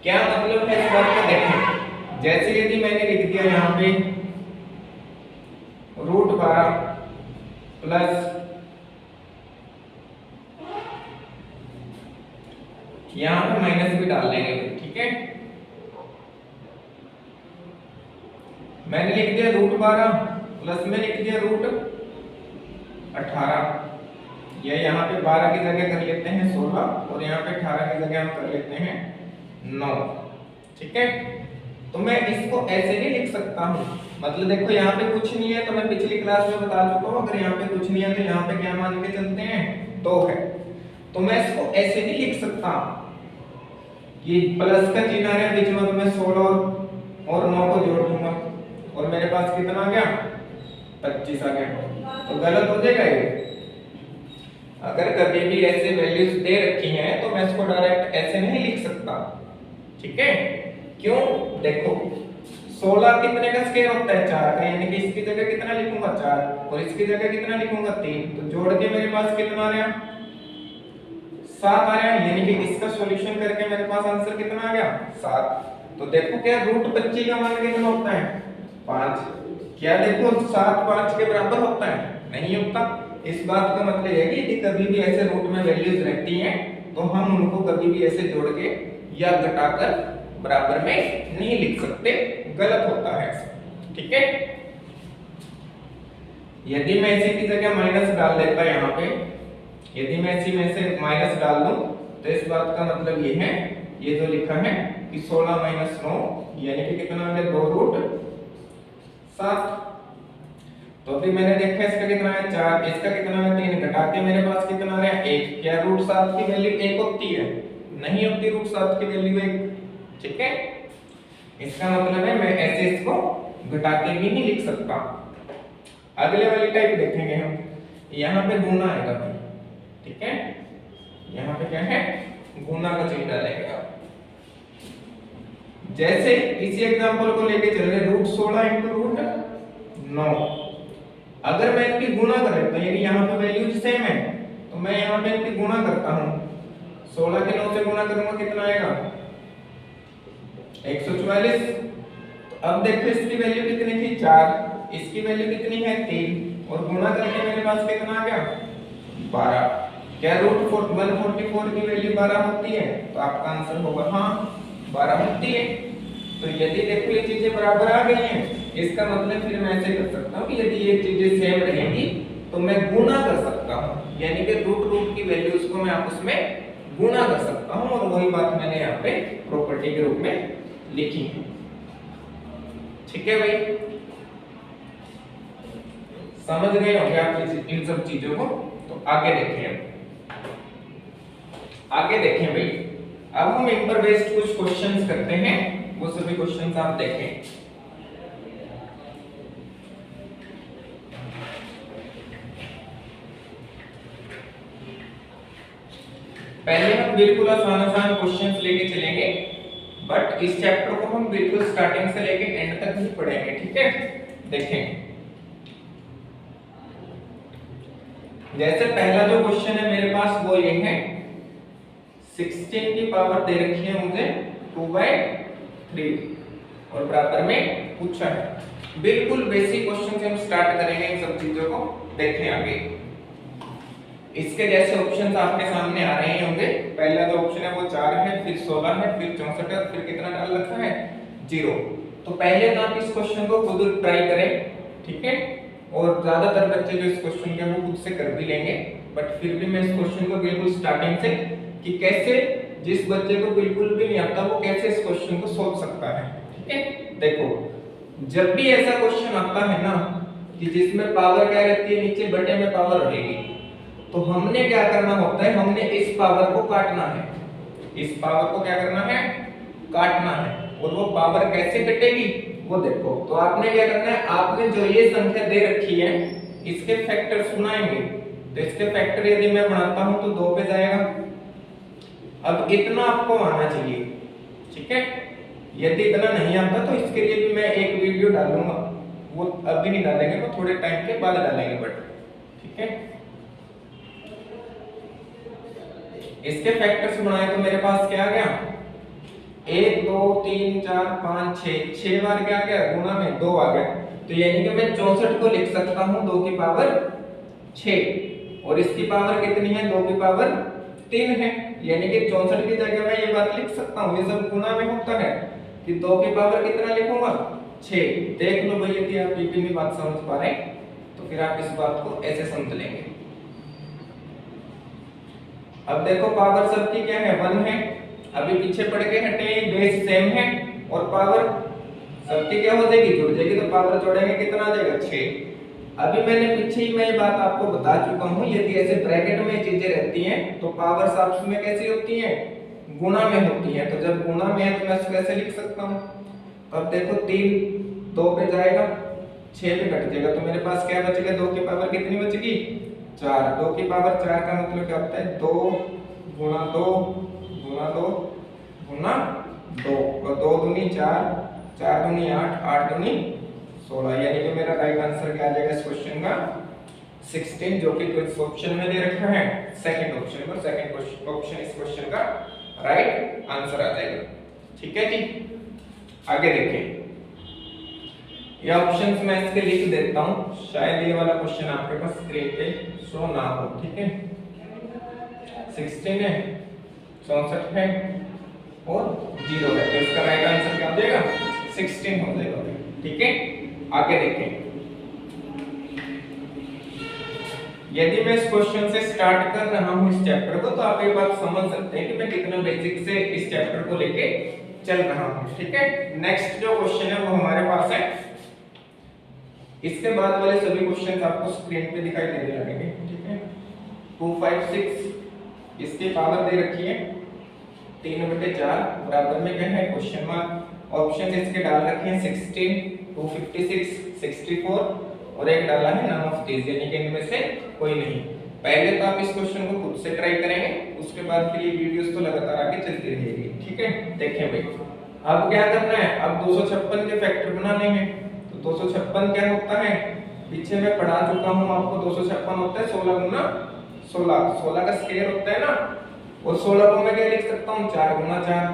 क्या मतलब है इस बात का देखें। जैसे यदि मैंने लिख दिया यहाँ पे रूट 12 प्लस यहाँ पे माइनस भी डाल लेंगे, ठीक है, मैंने लिख दिया रूट 12 प्लस में लिख दिया रूट 18, या यहाँ पे 12 की जगह कर लेते हैं 16 और यहाँ पे 18 की जगह हम कर लेते हैं 9। ठीक है, तो मैं इसको ऐसे नहीं लिख सकता हूँ, मतलब देखो यहाँ पे कुछ नहीं है तो मैं पिछली क्लास में बता चुका हूँ, अगर यहाँ पे कुछ नहीं है तो यहाँ पे क्या मान के चलते हैं 2 है, तो मैं इसको ऐसे नहीं लिख सकता, ये प्लस का चिन्ह आ रहा है बीच में, तो मैं 16 और 9 को जोड़ दूंगा और मेरे पास कितना आ गया 25 आ गया, तो गलत हो जाएगा ये। अगर कभी भी ऐसे वैल्यूज दे रखी हैं तो मैं इसको डायरेक्ट ऐसे नहीं लिख सकता। ठीक है, क्यों, देखो 16 कितने का स्क्वायर होता है 4 का, यानी कि इसकी जगह कितना लिखूंगा 4 और इसकी जगह कितना लिखूंगा 3, तो जोड़ के मेरे पास कितना आ रहा 7 आ रहा है, यानी कि इसका सॉल्यूशन करके मेरे पास आंसर कितना आ गया 7। तो देखो क्या रूट 25 का मान कितना होता है 5, क्या देखो 7 5 के बराबर होता है, नहीं होता। इस बात का मतलब है कि यदि कभी भी ऐसे रूट में वैल्यूज रहती हैं तो हम उनको कभी भी ऐसे जोड़ के या घटाकर बराबर में नहीं लिख सकते, गलत होता है। ठीक है, यदि मैं इसी की जगह माइनस डाल देता यहाँ पे, यदि मैं इसी में से माइनस डाल दूं तो इस बात का मतलब ये है, ये जो लिखा है कि 16 माइनस 9 यानी कि कितना आ गया 2 रूट 7। तो अभी मैंने देखा इसका कितना है 4, इसका कितना है 3, घटा के मेरे पास कितना आ रहा है 1। क्या रूट 7 की वैल्यू 1 होती है? नहीं होती रूट 7 की वैल्यू 1। ठीक है, इसका मतलब है मैं ऐसे इसको घटा के भी नहीं लिख सकता। अगले वाली टाइप देखेंगे हम, यहाँ पे गुना आएगा भाई। ठीक है, यहाँ पे क्या है गुना का चिन्ह डालेंगे आप। जैसे इसी एग्जांपल को लेके चल रहे रूट 16 इंटू रूट 9, अगर मैं इनकी गुणा कर लेता हूं, यानी यहाँ पे वैल्यूज सेम है तो मैं यहाँ पे इनकी गुणा करता हूँ, 16 के 9 से गुणा करूंगा कितना आएगा 144। तो अब देखो इसकी वैल्यू कितनी थी 4, इसकी वैल्यू कितनी है 3 और गुणा करके मेरे पास कितना आ गया 12। क्या रूट 144 की वैल्यू 12 होती है? तो आपका आंसर होगा हाँ 12 होती है। तो यदि देखो ये चीजें बराबर आ गई हैं, इसका मतलब फिर मैं ऐसे कर सकता हूँ कि यदि ये चीजें सेम रहेंगी तो मैं गुणा कर सकता हूँ, यानी कि रूट की वैल्यूज को मैं आपस में गुणा कर सकता हूँ, और वही बात मैंने यहाँ पे प्रॉपर्टी के रूप में लिखी है। ठीक है भाई, समझ गए होंगे आप इन सब चीजों को। तो आगे देखें, आगे देखें भाई, अब हम इन पर बेस्ड कुछ क्वेश्चंस करते हैं, वो सभी क्वेश्चंस आप देखें। पहले हम बिल्कुल आसान क्वेश्चंस लेके चलेंगे, बट इस चैप्टर को हम बिल्कुल स्टार्टिंग से लेके एंड तक ही पढ़ेंगे। ठीक है, देखें जैसे पहला जो क्वेश्चन है मेरे पास वो ये है, 16 की पावर दे रखी है मुझे 2/3 और बराबर में पूछा है। बिल्कुल बेसिक क्वेश्चन से हम स्टार्ट करेंगे इन सब चीजों को। देखें आगे, इसके जैसे ऑप्शंस आपके सामने आ रहे होंगे। पहला जो ऑप्शन है वो 4 है, फिर 16 है, फिर 64 है, फिर कितना डाल रखा है 0। तो पहले तो आप इस क्वेश्चन को खुद ट्राई करें, ठीक है, और ज्यादातर बच्चे जो इस क्वेश्चन के वो खुद से कर भी लेंगे, बट फिर भी मैं इस क्वेश्चन को बिल्कुल स्टार्टिंग से कि कैसे जिस बच्चे को बिल्कुल भी नहीं आता वो कैसे इस क्वेश्चन को सोच सकता है। ठीक है, देखो जब भी ऐसा क्वेश्चन आता है ना कि जिसमें पावर क्या रहती है, नीचे बटे में पावर रहेगी, तो हमने क्या करना होता है, हमने इस पावर को काटना है। इस पावर को क्या करना है, काटना है। और वो पावर कैसे कटेगी वो देखो। तो आपने क्या करना है, आपने जो ये संख्या दे रखी है इसके फैक्टर्स बनाएंगे। तो इसके फैक्टर यदि मैं बनाता हूं तो 2 पे जाएगा। अब इतना आपको आना चाहिए, ठीक है। यदि इतना नहीं आता तो इसके लिए भी मैं एक वीडियो डालूंगा, वो अभी नहीं डालेंगे, वो थोड़े टाइम के बाद डालेंगे, बट ठीक है। इसके फैक्टर्स बनाए तो मेरे पास क्या आ गया, 1 2 3 4 5 6 बार क्या आ गया, गुना में 2 आ गया। तो यानी कि मैं 64 को लिख सकता हूं 2 की पावर 6, और इसकी पावर कितनी है, 2 की पावर 3 है। यानी कि 64 की जगह मैं ये बात लिख सकता हूं, ये सब गुना में होता है, कि 2 की पावर कितना लिखूंगा 6। देख लो भाई, यदि आप ये भी बात समझ पा रहे हैं तो फिर आप इस बात को ऐसे समझ लेंगे। अब देखो पावर सबकी क्या है, 1 है। अभी पीछे पड़ के हटे, बेस सेम है, और पावर सबकी क्या हो जाएगी, जुड़ जाएगी। तो पावर जोड़ेंगे कितना आ जाएगा 6। अभी मैंने पीछे ही मैं ये बात आपको बता चुका हूं, यदि ऐसे ब्रैकेट में चीजें रहती हैं तो पावर्स आपस में कैसी होती हैं, गुणा में होती हैं। तो जब गुणा में है तो मैं इसको ऐसे लिख सकता हूं। तो अब देखो 3 2 पे जाएगा, 6 पे कट जाएगा, तो मेरे पास क्या बचेगा, 2 की पावर कितनी बचेगी 4। 2 की पावर 4 का मतलब क्या होता है, 2 गुणा 2 गुणा 2 गुणा 2, और 2 दूनी 4, 4 दूनी 8, 8 दूनी 16। यानी कि मेरा राइट आंसर क्या आ जाएगा इस क्वेश्चन का 16, जो कि इस ऑप्शन में दे रखा है सेकंड ऑप्शन पर। सेकंड ऑप्शन इस क्वेश्चन का राइट आंसर आ जाएगा। ठीक है जी, आगे देखें। ये ऑप्शंस मैं इसके लिख देता हूं, शायद ये वाला क्वेश्चन आपके पास स्क्रीन पे शो ना हो। ठीक है, 16 है, 64 है और 0 है, तो इसका राइट आंसर क्या हो जाएगा 16 हो जाएगा। ठीक है, आगे देखें। यदि मैं इस क्वेश्चन से स्टार्ट कर रहा हूं इस चैप्टर को, तो आप ये बात समझ सकते हैं कि मैं कितना बेसिक से इस चैप्टर को लेके चल रहा हूं। ठीक है, नेक्स्ट जो क्वेश्चन है वो हमारे पास है, इसके बाद वाले सभी क्वेश्चन आपको स्क्रीन पे दिखाई देने लगेंगे। ठीक है, 2 5 6 इसकी पावर दे रखी है 3/4, बराबर में क्या है क्वेश्चन मार्क। ऑप्शन इसके डाल रखे हैं 16 256 64 और एक डाला है नन ऑफ दीज, यानी कि इनमें से कोई नहीं। पहले तो आप इस क्वेश्चन को खुद से ट्राई करेंगे, उसके बाद फिर ये वीडियोस तो लगातार आगे चलती रहेगी। ठीक है, देखें भाई, अब क्या करना है, अब 256 के फैक्टर बनाने हैं। तो 256 क्या होता है, पीछे मैं पढ़ा चुका हूं आपको, 256 होता है 16 गुना 16, 16 का स्क्वायर होता है ना, और 16 को मैं क्या लिख सकता हूं 4 गुना 4,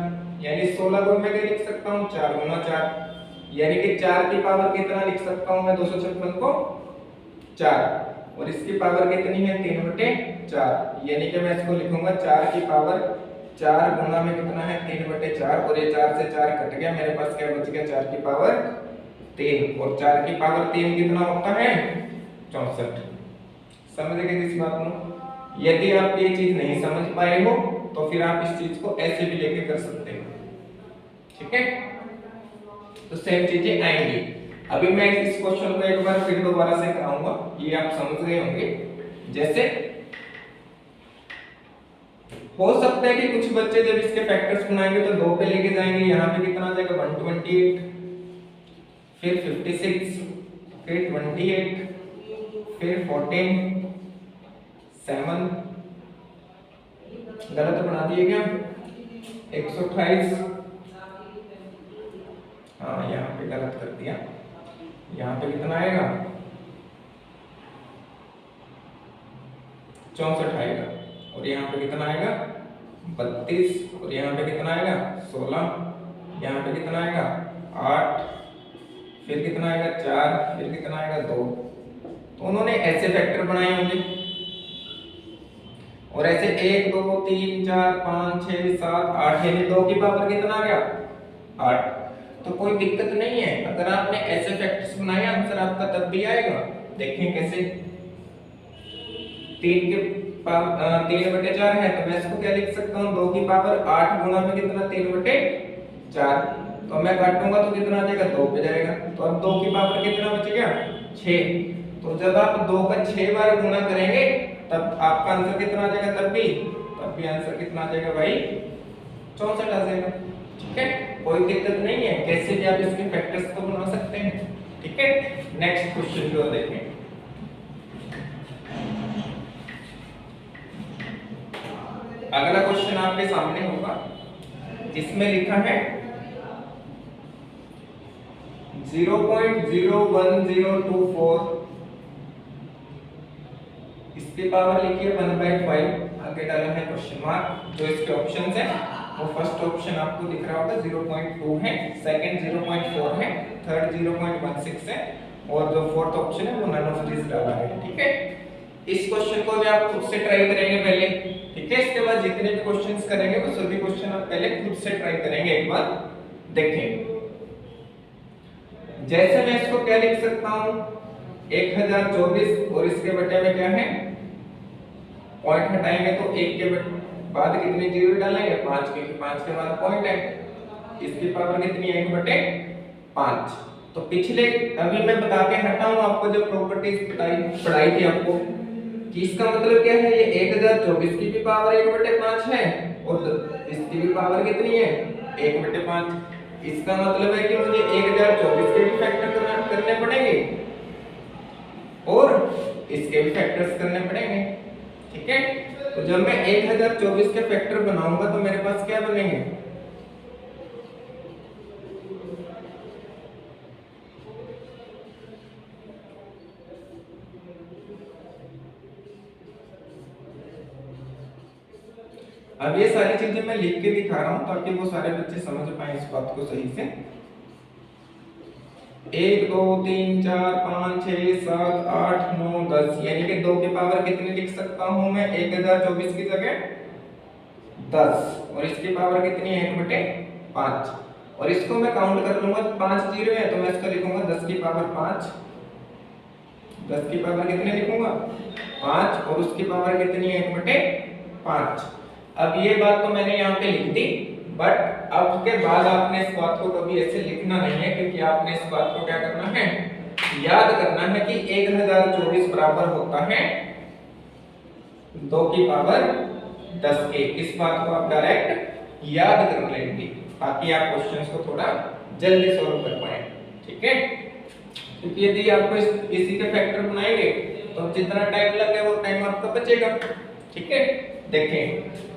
यानी 16 को मैं क्या लिख सकता हूं 4 गुना 4, यानी कि 4 की पावर कितना लिख सकता हूं मैं 256 को 4। और इसकी पावर कितनी है 3/4, यानी कि मैं इसको लिखूंगा 4 की पावर 4 गुना में कितना है 3/4, और ये 4 से 4 कट गया, मेरे पास क्या बच गया 4 की पावर 3, और 4 की पावर 3 कितना होता है 64। समझ गए इस बात को? यदि आप ये चीज नहीं समझ पाए हो तो फिर आप इस चीज को ऐसे भी लेके कर सकते हो, ठीक है? तो सेम चीजें आएंगी। अभी मैं इस क्वेश्चन को एक बार फिर दोबारा से कराऊंगा, ये आप समझ गए होंगे। जैसे हो सकता है कि कुछ बच्चे जब इसके फैक्टर्स बनाएंगे तो 2 पे लेके जाएंगे, यहाँ पे कितना आ जाएगा 128, फिर 56, फिर 28, फिर 14, 7, गलत बना दिए क्या 128, हाँ यहाँ पे गलत कर दिया, यहाँ पे कितना आएगा 64 आएगा, और यहाँ पे कितना आएगा 32, और यहाँ पे कितना आएगा 16, यहाँ पे कितना आएगा 8, फिर कितना आएगा 4, फिर कितना आएगा 2। तो उन्होंने ऐसे फैक्टर बनाए होंगे, और ऐसे 1 2 3 4 5 6 7 8, यानी 2 की पावर कितना आ गया 8। तो कोई दिक्कत नहीं है, अगर आपने ऐसे फैक्टर्स बनाए आंसर आपका तब भी आएगा। देखें कैसे, 3/4 है तो मैं इसको क्या लिख सकता हूँ 2 की पावर 8 गुना में कितना 3/4, तो मैं काटूंगा तो कितना आ जाएगा 2 पे जाएगा, तो अब 2 की पावर कितना बच गया 6। तो जब आप 2 का 6 बार गुना करेंगे तब आपका आंसर कितना आ जाएगा, तब भी आंसर कितना आ जाएगा भाई 64 आ जाएगा, ठीक है? कोई दिक्कत नहीं है, कैसे भी आप इसके फैक्टर्स को बना सकते हैं, ठीक है? नेक्स्ट क्वेश्चन को देखें। अगला क्वेश्चन आपके सामने होगा जिसमें लिखा है 0.01024, इसकी पावर लिखिए 1/5, आगे डाला है क्वेश्चन मार्क। जो इसके ऑप्शंस हैं वो फर्स्ट ऑप्शन आपको दिख रहा होगा 0.2 है, सेकंड 0.4 है, थर्ड 0.16 है, और जो फोर्थ ऑप्शन है वो नन ऑफ दिस डाला है, ठीक है? इस क्वेश्चन को भी आप खुद से ट्राई करेंगे पहले, ठीक है? इसके बाद जितने भी क्वेश्चंस करेंगे वो सभी क्वेश्चन आप पहले खुद से ट्राई करेंगे, एक बार देखें। जैसे मैं इसको क्या लिख सकता हूं 1024, और इसके बटे में क्या है पॉइंट हटाएंगे तो 1 के बाद कितनी जीरो डालेंगे 5, क्योंकि 5 के बाद पॉइंट है, इसकी पावर कितनी है 1/5। तो पिछले अभी मैं बता के हटा हूं आपको जो प्रॉपर्टीज पढ़ाई थी आपको, कि इसका मतलब क्या है, ये 1024 की भी पावर 1/5 है और इसकी भी पावर कितनी है 1/5। इसका मतलब है कि मुझे 1024 के भी फैक्टर करने पड़ेंगे और इसके भी फैक्टर्स करने पड़ेंगे, ठीक है? तो जब मैं 1024 के फैक्टर बनाऊंगा तो मेरे पास क्या बनेंगे, अब ये सारी चीजें मैं लिख के दिखा रहा हूं ताकि वो सारे बच्चे समझ पाए इस बात को सही से। 1 2 3 4 5 6 7 8 9 10, यानी कि 2 की पावर कितनी लिख सकता हूं मैं 1024 की जगह 10, और इसकी पावर कितनी है 1/5, और इसको मैं काउंट कर लूंगा 5 जीरो है तो मैं इसको लिखूंगा 10 की पावर 5, 10 की पावर कितने लिखूंगा 5, और उसकी पावर कितनी है 1/5। अब ये बात तो मैंने यहाँ पे लिख दी, बट अब के बाद आपने इस बात को कभी ऐसे लिखना नहीं है, क्योंकि आपने इस बात को क्या करना है याद करना है कि 1024 बराबर होता है 2 की पावर 10 के। इस बात को आप डायरेक्ट याद कर लेंगे ताकि आप क्वेश्चंस को थोड़ा जल्दी सॉल्व कर पाए, ठीक है? क्योंकि यदि आपको इसी के फैक्टर बनाएंगे तो जितना टाइम लगे वो टाइम आपका बचेगा, ठीक है? देखें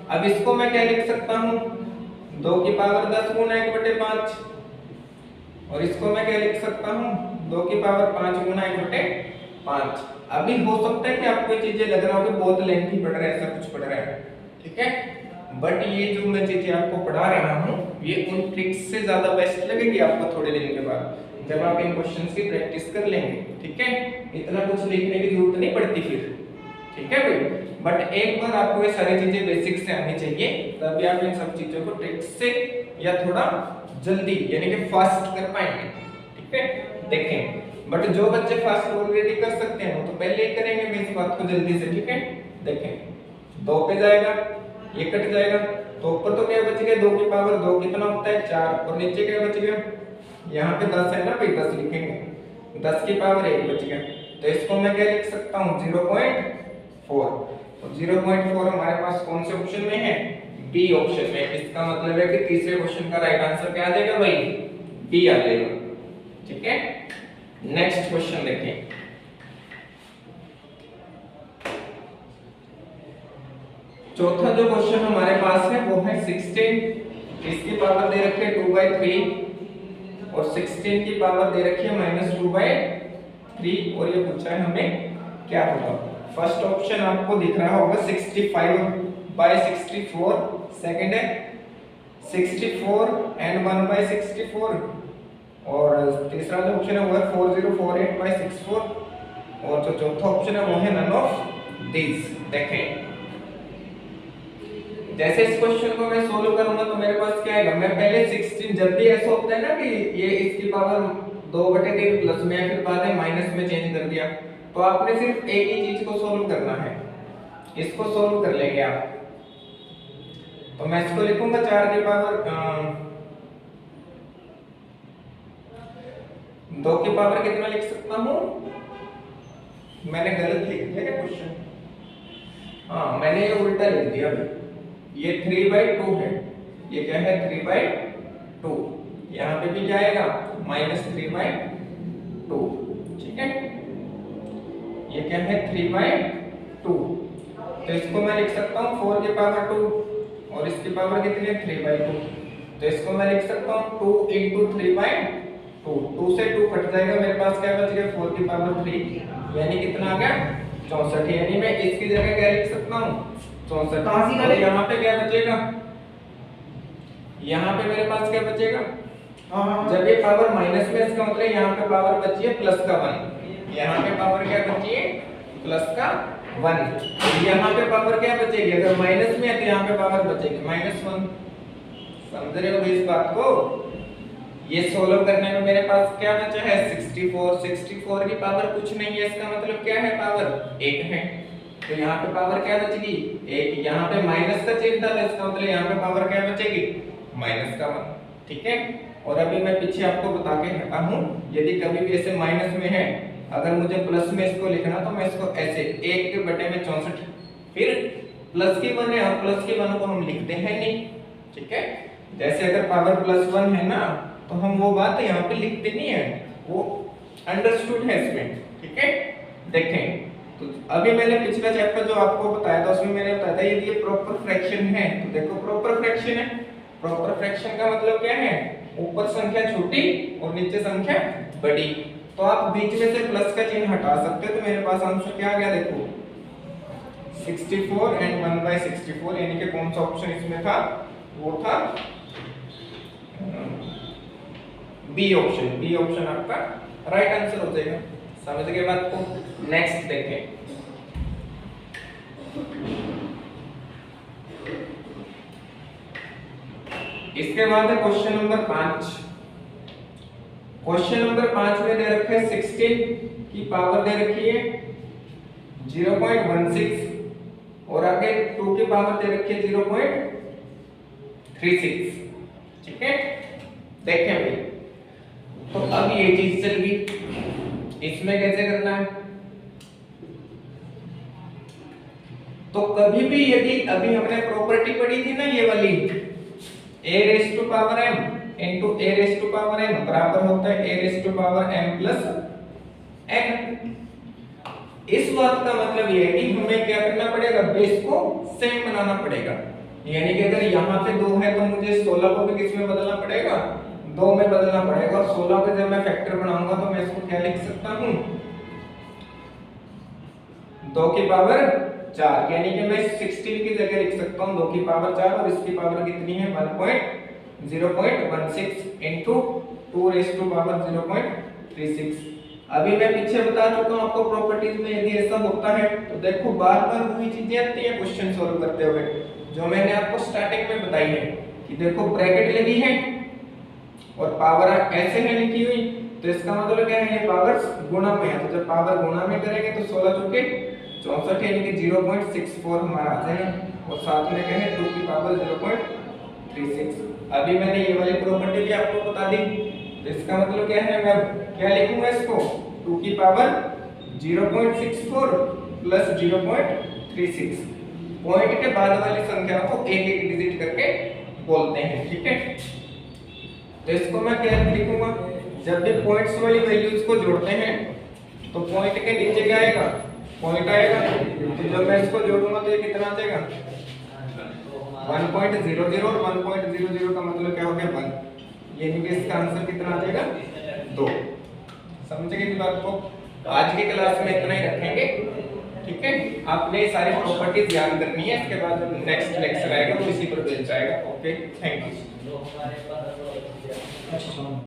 अब इसको मैं क्या लिख सकता हूं 2 की पावर 10 गुना 1/5, और इसको मैं क्या लिख सकता हूं 2 की पावर 5 गुना 1/5। अभी हो सकता है कि आपको ये चीजें लग रहा हो कि बहुत लेंथी पढ़ रहा है, ऐसा कुछ पढ़ रहा है, ठीक है? बट ये जो मैं चीजें आपको पढ़ा रहा हूं ये उन ट्रिक्स से ज्यादा बेस्ट लगेगी आपको थोड़े दिन के बाद, जब आप इन क्वेश्चंस की प्रैक्टिस कर लेंगे, ठीक है। इतना कुछ लिखने की जरूरत नहीं पड़ती फिर, ठीक है भाई। बट एक बार आपको ये सारी चीजें बेसिक से आनी चाहिए, तभी आप इन सब चीजों को ट्रिक से या थोड़ा जल्दी यानी कि फास्ट कर पाएंगे, ठीक है। देखें, बट जो बच्चे फास्ट ऑलरेडी कर सकते हैं वो तो पहले ही करेंगे मैं इस बात को जल्दी से, ठीक है। देखें 2 पे जाएगा, ये कट जाएगा, तो ऊपर तो क्या बच गया 2 की पावर 2 कितना होता है 4, और नीचे क्या बच गया, यहाँ पे 10 है ना भाई, 10 लिखेंगे, 10 की पावर 1 बच गया। तो इसको मैं क्या लिख सकता हूँ 0.4, और 0.4 हमारे पास कौन से ऑप्शन में है, बी ऑप्शन में। इसका मतलब है कि तीसरे क्वेश्चन का राइट आंसर क्या आ जाएगा भाई, बी आ जाएगा, ठीक है। नेक्स्ट क्वेश्चन देखें, चौथा जो क्वेश्चन हमारे पास है वो है 16, इसकी पावर दे रखी है 2/3 और 16 की पावर दे रखी है -2/3, और ये पूछा है हमें क्या होगा। फर्स्ट ऑप्शन आपको दिख रहा होगा 65/64, सेकंड है 64 एंड 1/64, और तीसरा जो ऑप्शन है वो है 4048/64, और जो चौथा ऑप्शन है वो है नन ऑफ दीज। देखें, जैसे इस क्वेश्चन को मैं सोल्व करूंगा तो मेरे पास क्या आएगा, मैं पहले 16, जब भी ऐसा होता है ना कि ये इसकी पावर 2/3 प्लस में फिर बाद में माइनस में चेंज कर दिया, तो आपने सिर्फ एक ही चीज को सोल्व करना है, इसको सोल्व कर लेंगे आप। तो मैं इसको लिखूंगा 4 की पावर 2 की पावर कितना लिख सकता हूं, मैंने गलत लिख दिया क्या क्वेश्चन, हाँ मैंने ये उल्टा लिख दिया अभी, ये 3/2 है, ये क्या है 3/2, यहाँ पे भी जाएगा -3/2, ठीक है। ये क्या है 3/2, तो इसको मैं लिख सकता हूँ 4 की पावर 2, और इसकी पावर कितनी है 3/2, तो इसको मैं लिख सकता हूँ 2 × 3/2, 2 से 2 कट जाएगा, मेरे पास क्या बच गया 4 की पावर 3, यानी कितना आ गया 64, यानी मैं इसकी जगह क्या लिख सकता हूँ 64, और यहाँ पे क्या बचेगा, यहाँ पे मेरे पास क्या बचेगा, जब ये पावर माइनस में, इसका मतलब यहाँ पे पावर बची है प्लस का 1, यहाँ पे पावर क्या बची है प्लस का 1, यहाँ पे पावर क्या बचेगी, अगर माइनस में है तो यहाँ पे पावर बचेगी -1, समझ रहे हो इस बात को। ये सोल्व करने में मेरे पास क्या बचा है 64 की पावर कुछ नहीं है, इसका मतलब क्या है पावर 1 है, तो यहाँ पे पावर क्या बचेगी 1, यहाँ पे माइनस का चिन्ह था, इसका मतलब यहाँ पे पावर क्या बचेगी -1, ठीक है। और अभी मैं पीछे आपको बता के हटा हूँ, यदि कभी भी ऐसे माइनस में है, अगर मुझे प्लस में इसको लिखना तो मैं इसको ऐसे 1/64, फिर प्लस की 1 है और प्लस की 1 को हम लिखते हैं नहीं, ठीक है। जैसे अगर पावर +1 है ना, तो हम वो बात यहाँ पे लिखते नहीं है, वो अंडरस्टूड है इसमें, ठीक है। देखें, तो अभी मैंने पिछला चैप्टर जो आपको बताया था उसमें मैंने बताया था यदि ये प्रॉपर फ्रैक्शन है, तो देखो प्रॉपर फ्रैक्शन है, प्रॉपर फ्रैक्शन का मतलब क्या है, ऊपर संख्या छोटी और नीचे संख्या बड़ी, तो आप बीच में से प्लस का चिन्ह हटा सकते हो, तो मेरे पास आंसर क्या आ गया देखो 64 एंड 1/64, यानी कि कौन सा ऑप्शन इसमें था, वो था बी ऑप्शन, बी ऑप्शन आपका राइट आंसर हो जाएगा, समझ गए बात को। नेक्स्ट देखें, इसके बाद है क्वेश्चन नंबर 5। क्वेश्चन नंबर 5 में दे रखा है 16 की पावर दे रखी है 0.16, और आगे 2 की पावर दे रखी है 0.36, ठीक है। देखें भाई, तो अब ये चीज चल गई, इसमें कैसे करना है, तो कभी भी यदि अभी हमने प्रॉपर्टी पढ़ी थी ना ये वाली, a⁻m into a⁻m बराबर होता है a⁻m plus n। इस बात का मतलब ये है कि हमें क्या करना पड़ेगा, बेस को सेम बनाना पड़ेगा, यानी कि अगर यहाँ पे 2 है तो मुझे 16 को भी किस में बदलना पड़ेगा, 2 में बदलना पड़ेगा, और 16 पे जब मैं फैक्टर बनाऊंगा तो मैं इसको क्या लिख सकता हूँ 2 की पावर 4, यानी कि मैं 16 की जगह लिख सकता हूँ 2 की पावर 4, और इसकी पावर कितनी है 0.16 इंटू 2⁻⁻0.36। अभी मैं पीछे बता चुका हूँ आपको प्रॉपर्टीज में, यदि ऐसा होता है तो देखो बार बार वही चीजें आती है क्वेश्चन सॉल्व करते हुए, जो मैंने आपको स्टार्टिंग में बताई है कि देखो ब्रैकेट लगी है और पावर ऐसे है लिखी हुई, तो इसका मतलब क्या है, ये पावर्स गुणा में है, तो जब पावर गुणा में करेंगे तो 16 चौके 64 यानी कि 0.64 हमारा आ जाएगा, और साथ में क्या है 2⁻0.36। अभी मैंने ये वाली प्रॉपर्टी भी आपको बता दी, तो इसका मतलब क्या है, मैं क्या लिखूंगा इसको 2⁻0.64 प्लस 0.36, पॉइंट के बाद वाली संख्या को एक एक डिजिट करके बोलते हैं, ठीक है। तो इसको मैं क्या लिखूंगा, जब भी पॉइंट्स वाली वैल्यूज को जोड़ते हैं तो पॉइंट के नीचे क्या आएगा, पॉइंट आएगा, तो जब मैं इसको जोड़ूंगा तो ये कितना आ जाएगा 1.00, और 1.00 का मतलब क्या हो गया 1, यानी कि इसका आंसर कितना आ जाएगा 2। समझ गए इस बात को। आज की क्लास में इतना ही रखेंगे, ठीक है। आपने सारी प्रॉपर्टीज याद करनी है, इसके बाद नेक्स्ट लेक्चर आएगा वो इसी पर बेस जाएगा। Okay, thank you.